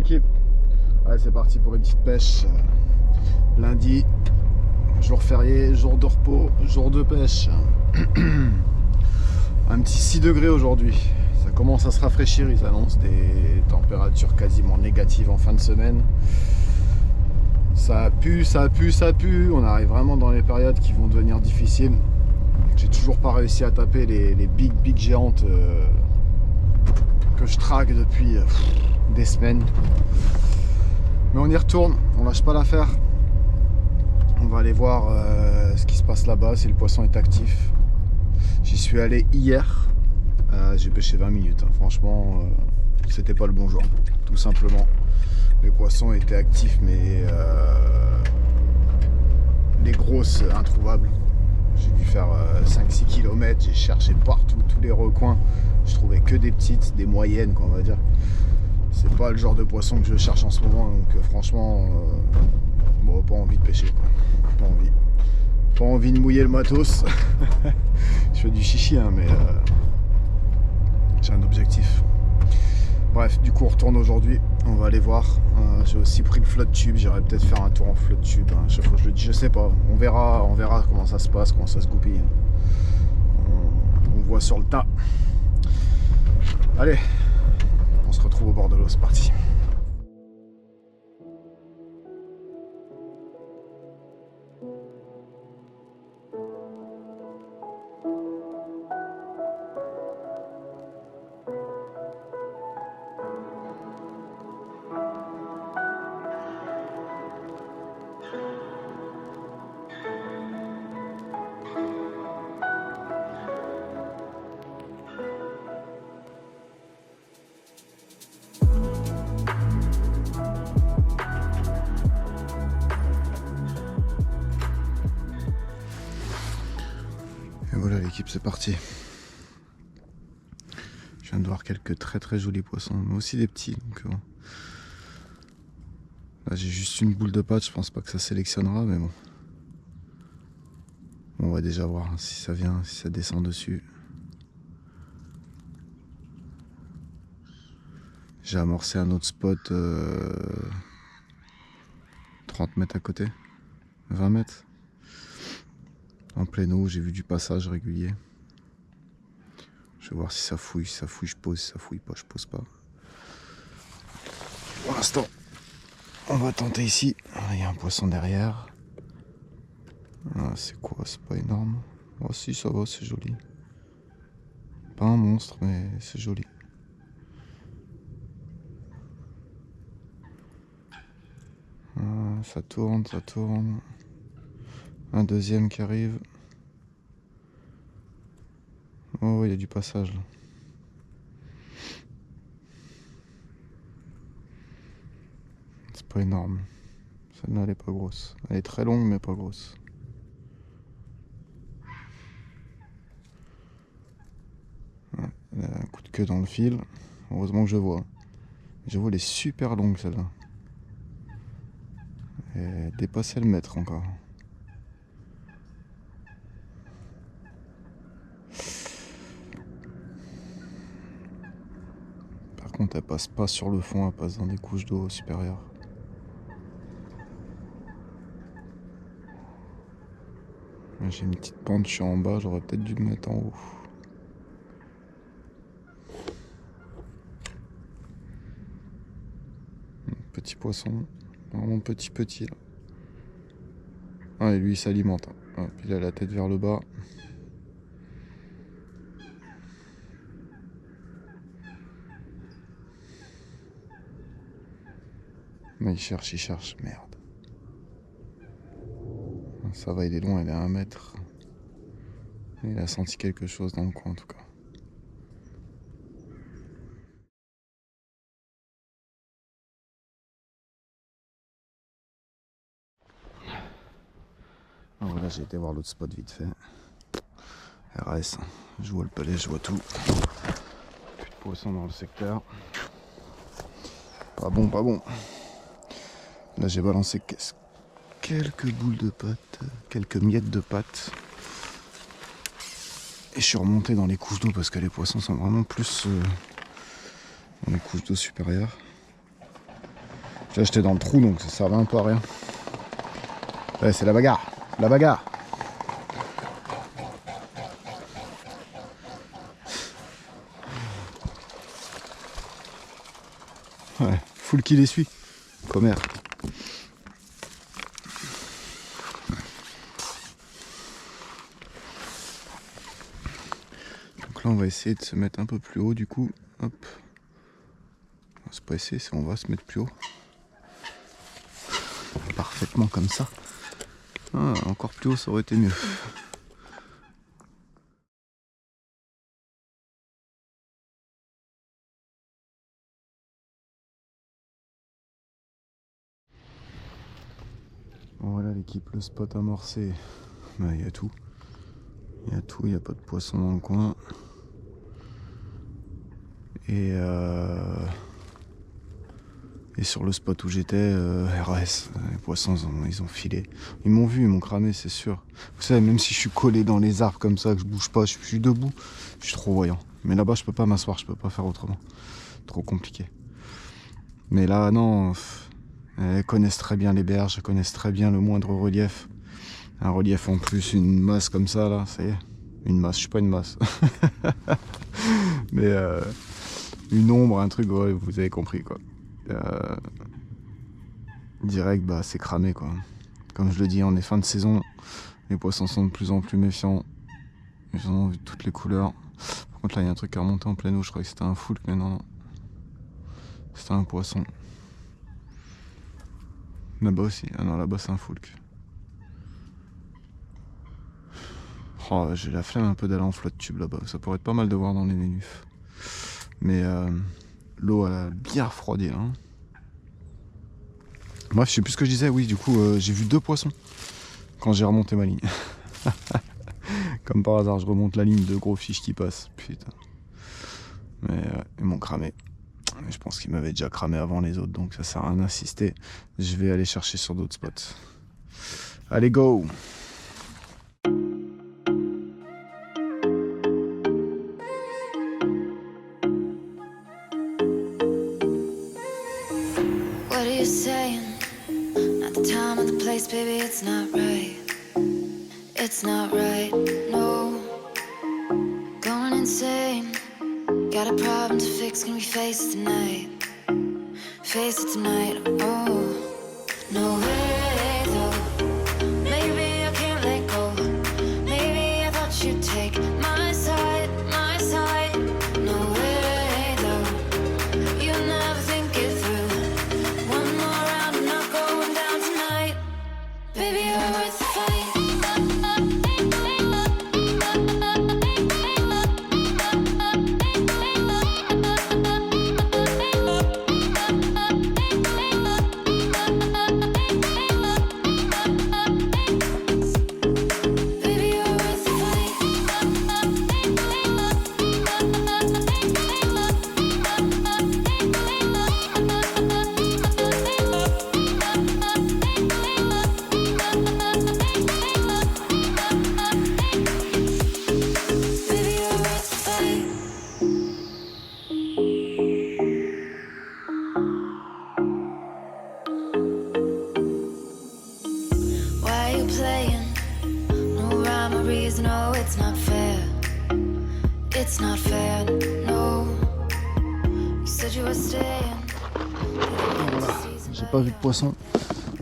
l'équipe. Ouais, c'est parti pour une petite pêche. Lundi, jour férié, jour de repos, jour de pêche. Un petit 6 degrés aujourd'hui. Ça commence à se rafraîchir, ils annoncent des températures quasiment négatives en fin de semaine. Ça pue, ça pue, ça pue. On arrive vraiment dans les périodes qui vont devenir difficiles. J'ai toujours pas réussi à taper les big géantes que je traque depuis des semaines. Mais on y retourne, on lâche pas l'affaire. On va aller voir ce qui se passe là-bas, si le poisson est actif. J'y suis allé hier. J'ai pêché 20 minutes. Hein. Franchement, c'était pas le bon jour, tout simplement. Les poissons étaient actifs, mais les grosses introuvables. J'ai dû faire 5-6 km, j'ai cherché partout, tous les recoins. Je trouvais que des petites, des moyennes, quoi, on va dire. C'est pas le genre de poisson que je cherche en ce moment, donc franchement, bon, pas envie de pêcher, quoi. Pas envie. Pas envie de mouiller le matos. Je fais du chichi, hein, mais j'ai un objectif. Bref, du coup on retourne aujourd'hui, on va aller voir. J'ai aussi pris le flotte tube, j'irai peut-être faire un tour en flotte tube. Hein. Chaque fois je le dis, je sais pas, on verra comment ça se passe, comment ça se goupille. On voit sur le tas. Allez, on se retrouve au bord de l'eau, c'est parti. Et voilà l'équipe, c'est parti. Je viens de voir quelques très jolis poissons, mais aussi des petits. Donc, là j'ai juste une boule de pâte, je pense pas que ça sélectionnera, mais bon. On va déjà voir si ça vient, si ça descend dessus. J'ai amorcé un autre spot 30 mètres à côté, 20 mètres. En pleine eau, j'ai vu du passage régulier. Je vais voir si ça fouille, je pose, si ça fouille pas, je pose pas. Pour l'instant, on va tenter ici. Il y a un poisson derrière. Ah, c'est quoi? C'est pas énorme. Oh si, ça va, c'est joli. Pas un monstre, mais c'est joli. Ah, ça tourne, ça tourne. Un deuxième qui arrive. Oh, il y a du passage là. C'est pas énorme. Celle-là, elle est pas grosse. Elle est très longue, mais pas grosse. Ouais, elle a un coup de queue dans le fil. Heureusement que je vois. Je vois, elle est super longue celle-là. Elle dépassait le mètre encore. Par contre, elle passe pas sur le fond, elle passe dans des couches d'eau supérieures. J'ai une petite pente, je suis en bas, j'aurais peut-être dû le mettre en haut. Petit poisson, vraiment petit là. Ah, et lui il s'alimente. Hop, il a la tête vers le bas. Mais il cherche, merde. Ça va, il est loin, il est à 1 mètre. Il a senti quelque chose dans le coin en tout cas. Voilà, j'ai été voir l'autre spot vite fait. RS, je vois le palais, je vois tout. Plus de poissons dans le secteur. Pas bon, pas bon. Là j'ai balancé quelques boules de pâte, quelques miettes de pâte. Et je suis remonté dans les couches d'eau parce que les poissons sont vraiment plus dans les couches d'eau supérieures. Là j'étais dans le trou donc ça servait un peu à rien. Ouais, c'est la bagarre. La bagarre. Ouais, full qui les suit. Commère. Donc là on va essayer de se mettre un peu plus haut du coup. Hop. On va se presser, on va se mettre plus haut. Parfaitement comme ça. Ah, encore plus haut ça aurait été mieux. Bon, voilà l'équipe, le spot amorcé. Il y a tout. Il y a tout, il n'y a pas de poisson dans le coin. Et sur le spot où j'étais, RS, les poissons ils ont filé. Ils m'ont vu, ils m'ont cramé, c'est sûr. Vous savez, même si je suis collé dans les arbres comme ça, que je bouge pas, je suis debout, je suis trop voyant. Mais là-bas, je peux pas m'asseoir, je peux pas faire autrement. Trop compliqué. Mais là, non, elles connaissent très bien les berges, elles connaissent très bien le moindre relief. Un relief en plus, une masse comme ça, là, ça y est. Une masse, je suis pas une masse. Mais une ombre, un truc, ouais, vous avez compris, quoi. Direct, bah c'est cramé, quoi. Comme je le dis, on est fin de saison, les poissons sont de plus en plus méfiants. Ils en ont vu toutes les couleurs. Par contre là il y a un truc qui est remonté en pleine eau, je croyais que c'était un foulque, mais non. C'était un poisson. Là-bas aussi, ah non là-bas c'est un foulque. Oh, j'ai la flemme un peu d'aller en flotte tube là-bas, ça pourrait être pas mal de voir dans les nénufs. Mais l'eau elle a bien refroidi là. Hein. Bref, je sais plus ce que je disais, oui, du coup, j'ai vu 2 poissons quand j'ai remonté ma ligne. Comme par hasard, je remonte la ligne, 2 gros fiches qui passent. Putain. Mais ils m'ont cramé. Je pense qu'ils m'avaient déjà cramé avant les autres, donc ça sert à rien d'insister. Je vais aller chercher sur d'autres spots. Allez, go! What are you saying? Not the time or the place, baby, it's not right. It's not right, no. Going insane. Got a problem to fix, can we face it tonight? Face it tonight, oh. No way, though. Maybe I can't let go. Maybe I thought you'd take my side, my side. No way, though. You'll never think it through. One more round, I'm not going down tonight. Baby, you're worth the fight. It's not fair, no. You said you were staying. Voilà, j'ai pas vu de poisson,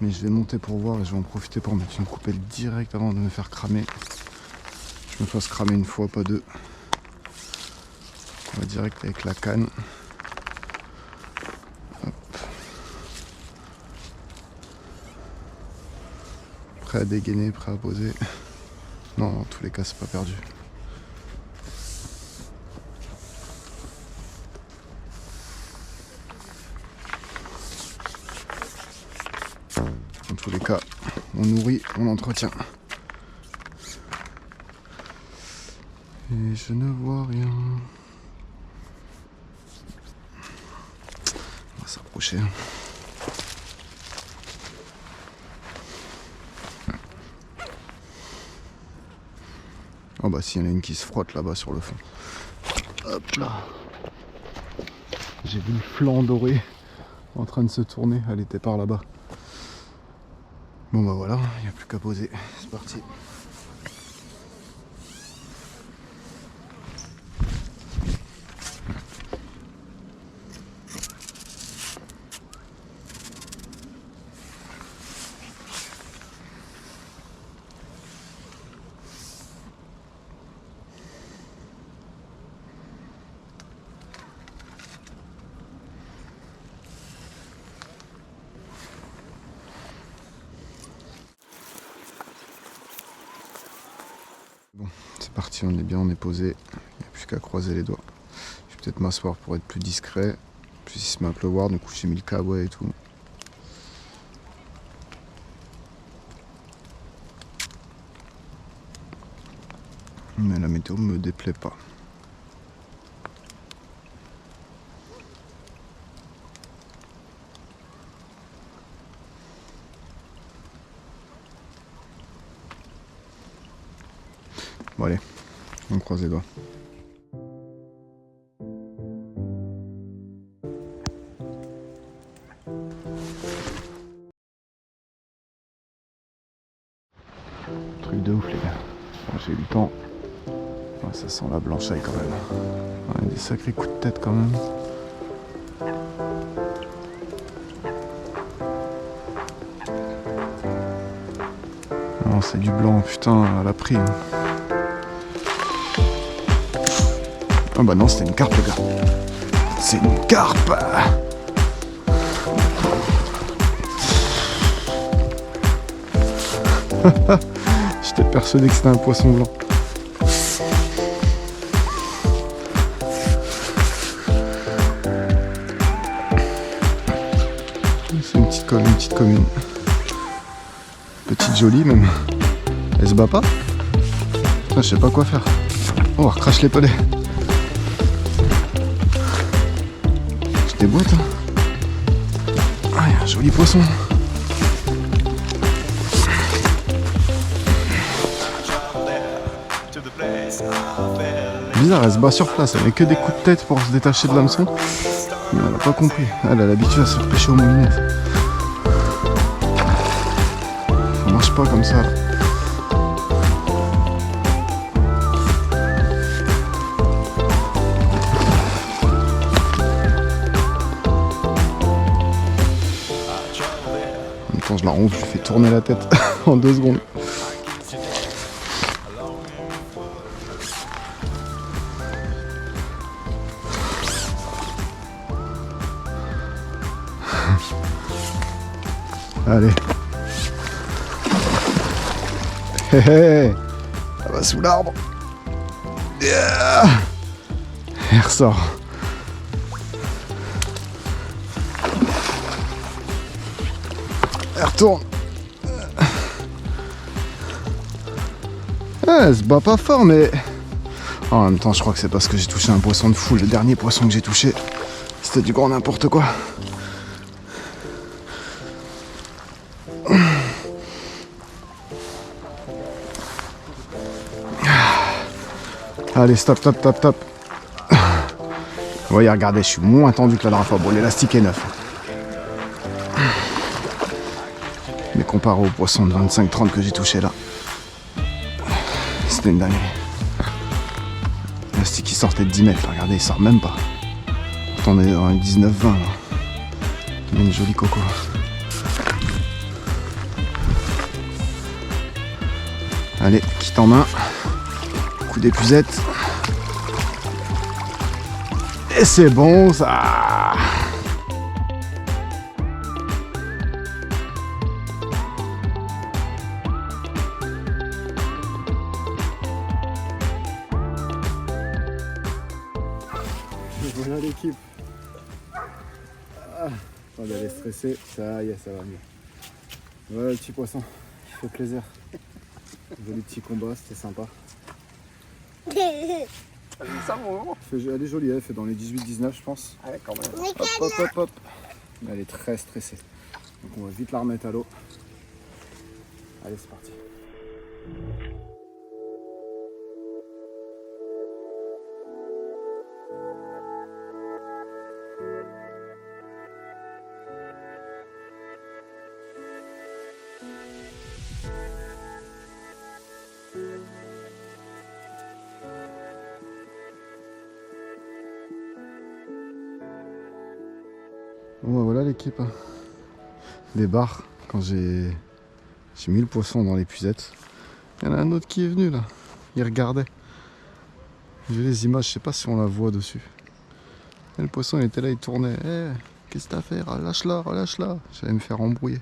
mais je vais monter pour voir et je vais en profiter pour mettre une coupelle direct avant de me faire cramer. Je me fasse cramer une fois, pas deux. On va direct avec la canne. Hop. Prêt à dégainer, prêt à poser. Non, dans tous les cas, c'est pas perdu. Dans tous les cas, on nourrit, on entretient. Et je ne vois rien. On va s'approcher. Oh bah s'il y en a une qui se frotte là-bas sur le fond. Hop là. J'ai vu le flanc doré en train de se tourner, elle était par là-bas. Bon bah voilà, il n'y a plus qu'à poser, c'est parti. Bon, c'est parti, on est bien, on est posé. Il n'y a plus qu'à croiser les doigts. Je vais peut-être m'asseoir pour être plus discret. Puis il se met à pleuvoir, du coup j'ai mis le kawaii et tout. Mais la météo me déplaît pas. Bon allez, on croise les doigts. Truc de ouf les gars. Bon, j'ai eu le temps. Ouais, ça sent la blanchaille quand même. Ouais, des sacrés coups de tête quand même. Non, c'est du blanc, putain, elle a pris. Ah bah non, c'était une carpe les gars. C'est une carpe. J'étais persuadé que c'était un poisson blanc. C'est une petite commune. Petite jolie même. Elle se bat pas? Putain, je sais pas quoi faire. Oh, on recrache les pelets. Je déboîte. Hein. Ah, il y a un joli poisson. Bizarre, elle se bat sur place, elle met que des coups de tête pour se détacher de l'hameçon. Mais elle a pas compris, elle a l'habitude à se faire pêcher aux moulinettes. Ça marche pas comme ça. En même temps, je la ronfle, je lui fais tourner la tête en 2 secondes. Allez. Hé hé. Ça va sous l'arbre. Yeah. Elle ressort. Elle retourne. Elle se bat pas fort mais... En même temps je crois que c'est parce que j'ai touché un poisson de fou. Le dernier poisson que j'ai touché, c'était du grand n'importe quoi. Allez, stop. Vous voyez, regardez, je suis moins tendu que la dernière fois. Bon, l'élastique est neuf. Mais comparé au poisson de 25-30 que j'ai touché là, c'était une dinguerie. L'élastique il sortait de 10 mètres, là. Regardez, il sort même pas. Pourtant, on est dans les 19-20 là. On a une jolie coco. Allez, quitte en main. Coup d'épuisette. Et c'est bon ça. Voilà l'équipe. Elle est stressée, ça y est, ça va mieux. Voilà le petit poisson qui fait plaisir. Joli petit combat, c'était sympa. Elle est jolie, elle fait dans les 18-19 je pense. Ouais, quand même. Hop. Mais elle est très stressée. Donc on va vite la remettre à l'eau. Allez, c'est parti. Bon, bah voilà l'équipe. Des bars, quand j'ai mis le poisson dans l'épuisette. Il y en a un autre qui est venu là. Il regardait. J'ai les images, je sais pas si on la voit dessus. Et le poisson il était là, il tournait. Eh, qu'est-ce que t'as à faire? Relâche-la, relâche-la. J'allais me faire embrouiller.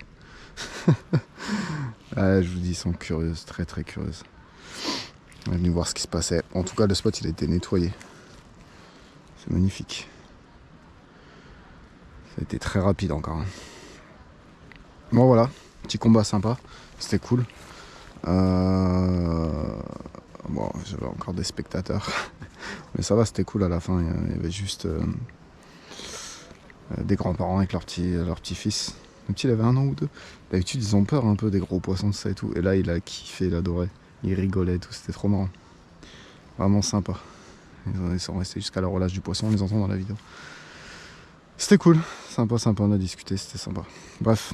Ouais, je vous dis, ils sont curieuses, très très curieuses. On est venu voir ce qui se passait. En tout cas, le spot il a été nettoyé. C'est magnifique. Ça a été très rapide encore. Bon voilà, petit combat sympa. C'était cool. Bon, j'avais encore des spectateurs. Mais ça va, c'était cool à la fin. Il y avait juste des grands-parents avec leur petit-fils. Le petit, il avait 1 an ou 2. D'habitude, ils ont peur un peu des gros poissons de ça et tout. Et là, il a kiffé, il adorait. Il rigolait et tout, c'était trop marrant. Vraiment sympa. Ils sont restés jusqu'à la relâche du poisson, on les entend dans la vidéo. C'était cool, sympa, on a discuté, c'était sympa. Bref,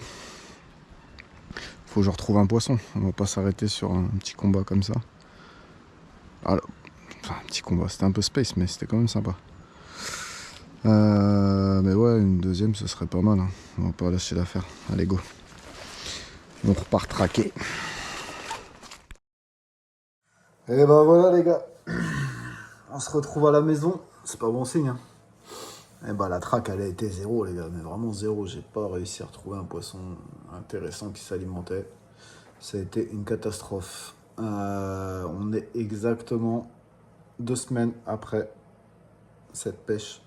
faut que je retrouve un poisson. On va pas s'arrêter sur un petit combat comme ça. Alors, enfin, un petit combat, c'était un peu space, mais c'était quand même sympa. Mais ouais, une deuxième, ce serait pas mal. Hein. On va pas lâcher l'affaire. Allez, go. On repart traquer. Et ben voilà, les gars. On se retrouve à la maison. C'est pas bon signe. Hein. Et bah la traque, elle a été 0, les gars. Mais vraiment 0. J'ai pas réussi à retrouver un poisson intéressant qui s'alimentait. Ça a été une catastrophe. On est exactement 2 semaines après cette pêche.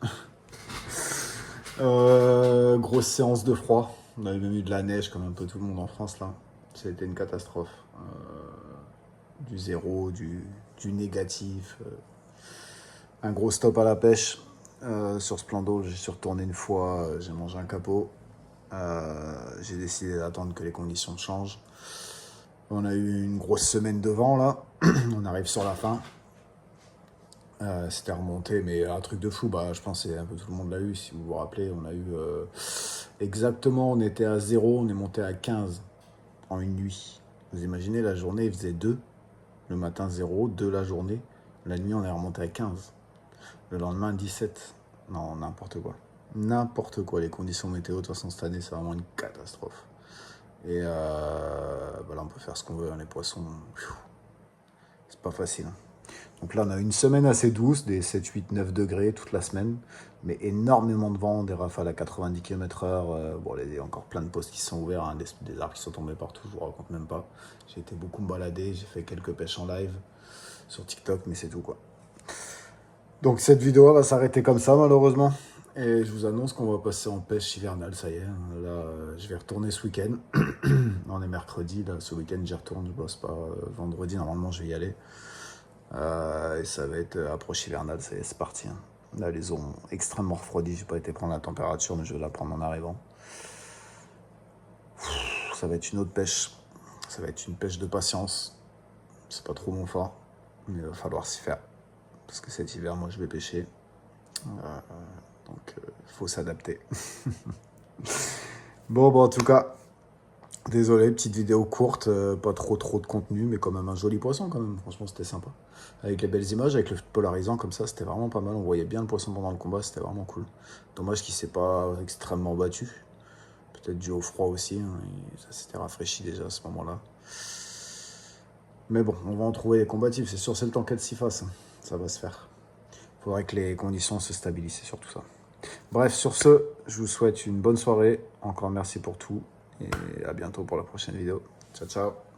Grosse séance de froid. On avait même eu de la neige comme un peu tout le monde en France là. Ça a été une catastrophe. Du 0, du négatif. Un gros stop à la pêche. Sur ce plan d'eau, j'ai surtourné une fois, j'ai mangé un capot. J'ai décidé d'attendre que les conditions changent. On a eu une grosse semaine de vent là. On arrive sur la fin. C'était remonté, mais un truc de fou, bah, je pense que un peu tout le monde l'a eu, si vous vous rappelez. On a eu exactement, on était à 0, on est monté à 15 en une nuit. Vous imaginez, la journée, il faisait 2. Le matin, 0, 2 la journée. La nuit, on est remonté à 15. Le lendemain, 17. Non, n'importe quoi. N'importe quoi. Les conditions météo, de toute façon, cette année, c'est vraiment une catastrophe. Et bah là, on peut faire ce qu'on veut. Hein, les poissons, c'est pas facile. Hein. Donc là, on a une semaine assez douce, des 7, 8, 9 degrés toute la semaine, mais énormément de vent, des rafales à 90 km/h. Bon, il y a encore plein de postes qui sont ouverts, hein, des arbres qui sont tombés partout, je vous raconte même pas. J'ai été beaucoup me balader, j'ai fait quelques pêches en live sur TikTok, mais c'est tout quoi. Donc cette vidéo va s'arrêter comme ça malheureusement. Et je vous annonce qu'on va passer en pêche hivernale, ça y est. Là, je vais retourner ce week-end. On est mercredi, là, ce week-end j'y retourne, je bosse pas. Vendredi, normalement, je vais y aller. Et ça va être approche hivernale, ça y est, c'est parti. Hein. Là, les eaux ont extrêmement refroidi. J'ai pas été prendre la température, mais je vais la prendre en arrivant. Ça va être une autre pêche. Ça va être une pêche de patience. C'est pas trop mon fort, mais il va falloir s'y faire. Parce que cet hiver, moi, je vais pêcher. Donc, il faut s'adapter. Bon, en tout cas, désolé, petite vidéo courte, pas trop de contenu, mais quand même un joli poisson quand même. Franchement, c'était sympa. Avec les belles images, avec le polarisant comme ça, c'était vraiment pas mal. On voyait bien le poisson pendant le combat, c'était vraiment cool. Dommage qu'il s'est pas extrêmement battu. Peut-être dû au froid aussi. Hein, ça s'était rafraîchi déjà à ce moment-là. Mais bon, on va en trouver les combatifs. C'est sûr, c'est le temps qu'elle s'y fasse. Hein. Ça va se faire. Il faudrait que les conditions se stabilisent, c'est surtout ça. Bref, sur ce, je vous souhaite une bonne soirée. Encore merci pour tout. Et à bientôt pour la prochaine vidéo. Ciao, ciao.